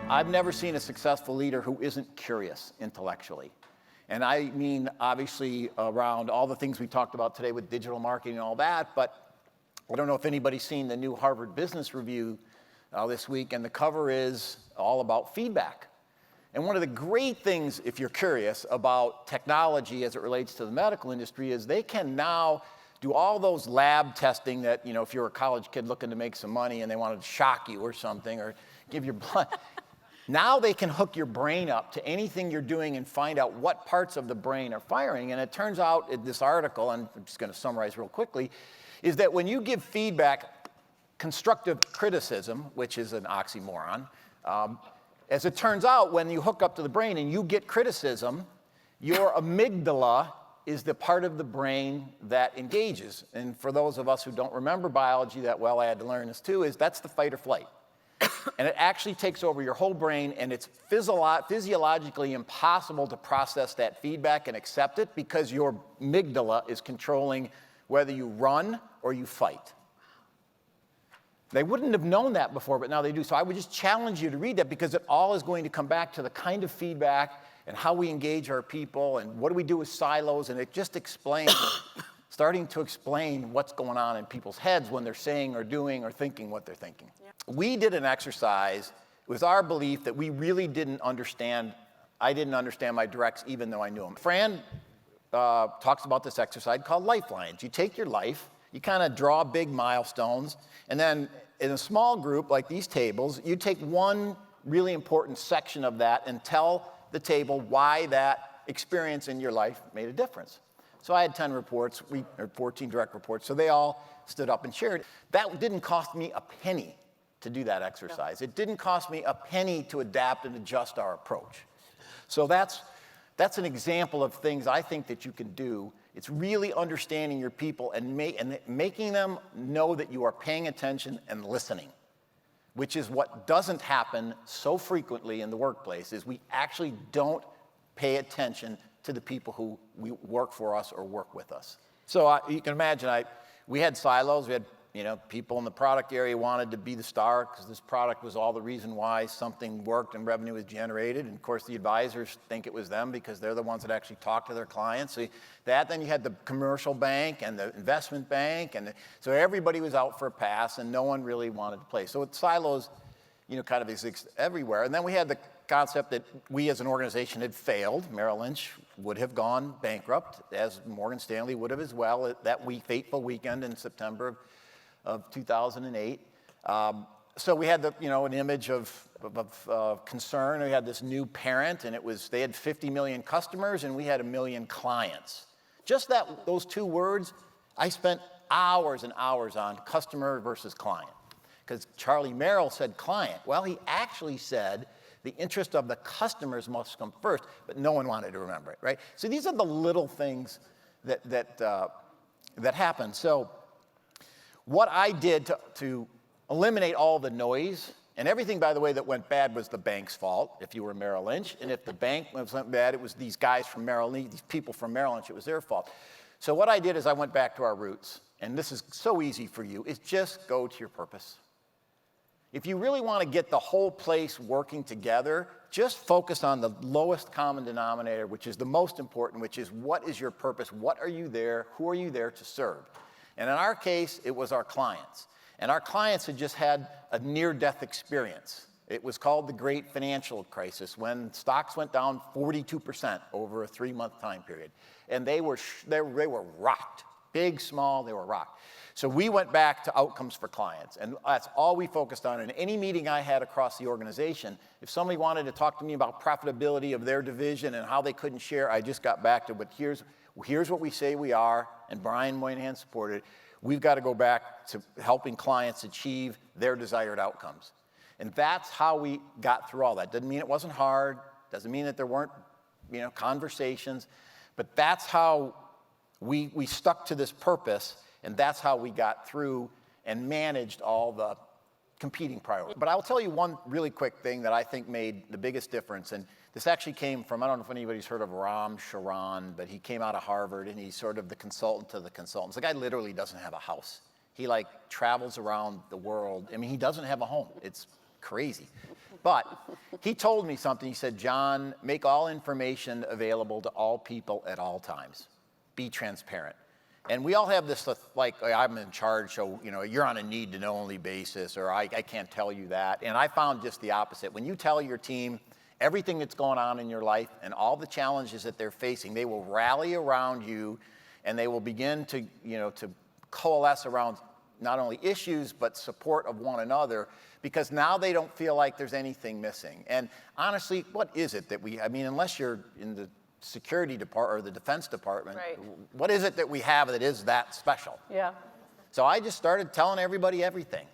I've never seen a successful leader who isn't curious intellectually. And I mean, obviously, around all the things we talked about today with digital marketing and all that, but I don't know if anybody's seen the new Harvard Business Review this week, and the cover is all about feedback. And one of the great things, if you're curious, about technology as it relates to the medical industry is they can now do all those lab testing that, you know, if you're a college kid looking to make some money and they wanted to shock you or something or give your blood. Now they can hook your brain up to anything you're doing and find out what parts of the brain are firing. And it turns out in this article, and I'm just going to summarize real quickly, is that when you give feedback, constructive criticism, which is an oxymoron, as it turns out, when you hook up to the brain and you get criticism, your amygdala is the part of the brain that engages. And for those of us who don't remember biology that well, I had to learn this too, is that's the fight or flight. And it actually takes over your whole brain, and it's physiologically impossible to process that feedback and accept it because your amygdala is controlling whether you run or you fight. They wouldn't have known that before, but now they do. So I would just challenge you to read that because it all is going to come back to the kind of feedback and how we engage our people and what do we do with silos, and it just explains, starting to explain what's going on in people's heads when they're saying or doing or thinking what they're thinking. We did an exercise. It was our belief that we really didn't understand. I didn't understand my directs even though I knew them. Fran talks about this exercise called lifelines. You take your life, you kind of draw big milestones, and then in a small group like these tables, you take one really important section of that and tell the table why that experience in your life made a difference. So I had 10 reports, or 14 direct reports, so they all stood up and shared. That didn't cost me a penny to do that exercise. It didn't cost me a penny to adapt and adjust our approach. So that's an example of things I think that you can do. It's really understanding your people and making them know that you are paying attention and listening, which is what doesn't happen so frequently in the workplace, is we actually don't pay attention to the people who work for us or work with us. So you can imagine, we had silos. We had people in the product area wanted to be the star because this product was all the reason why something worked and revenue was generated. And of course, the advisors think it was them because they're the ones that actually talk to their clients. So then you had the commercial bank and the investment bank. So everybody was out for a pass and no one really wanted to play. So silos, kind of exist everywhere. And then we had the concept that we as an organization had failed. Merrill Lynch would have gone bankrupt, as Morgan Stanley would have as well, that fateful weekend in September of 2008. So we had an image of concern. We had this new parent, and they had 50 million customers, and we had 1 million clients. Just those two words, I spent hours and hours on customer versus client. Because Charlie Merrill said client. Well, he actually said the interest of the customers must come first, but no one wanted to remember it, right? So these are the little things that happen. So what I did to eliminate all the noise, and everything, by the way, that went bad was the bank's fault, if you were Merrill Lynch. And if the bank went bad, it was these guys from Merrill Lynch, these people from Merrill Lynch, it was their fault. So what I did is I went back to our roots. And this is so easy for you, is just go to your purpose. If you really want to get the whole place working together, just focus on the lowest common denominator, which is the most important, which is what is your purpose? What are you there? Who are you there to serve? And in our case, it was our clients. And our clients had just had a near-death experience. It was called the Great Financial Crisis, when stocks went down 42% over a 3-month time period. And they were rocked. Big, small, they were rocked. So we went back to outcomes for clients, and that's all we focused on. In any meeting I had across the organization, if somebody wanted to talk to me about profitability of their division and how they couldn't share, I just got back to, but here's what we say we are, and Brian Moynihan supported it. We've got to go back to helping clients achieve their desired outcomes. And that's how we got through all that. Doesn't mean it wasn't hard, doesn't mean that there weren't conversations, but that's how we stuck to this purpose, and that's how we got through and managed all the competing priorities. But I'll tell you one really quick thing that I think made the biggest difference, and this actually came from, I don't know if anybody's heard of Ram Charan, but he came out of Harvard, and he's sort of the consultant to the consultants. The guy literally doesn't have a house. He travels around the world. I mean, he doesn't have a home. It's crazy. But he told me something. He said, John, make all information available to all people at all times. Be transparent. And we all have this, like, I'm in charge, so, you know, you're on a need-to-know only basis, or I can't tell you that. And I found just the opposite. When you tell your team everything that's going on in your life and all the challenges that they're facing, they will rally around you, and they will begin to, you know, to coalesce around not only issues, but support of one another, because now they don't feel like there's anything missing. And honestly, what is it that I mean, unless you're in the security department or the defense department, right. What is it that we have that is that special? Yeah. So I just started telling everybody everything.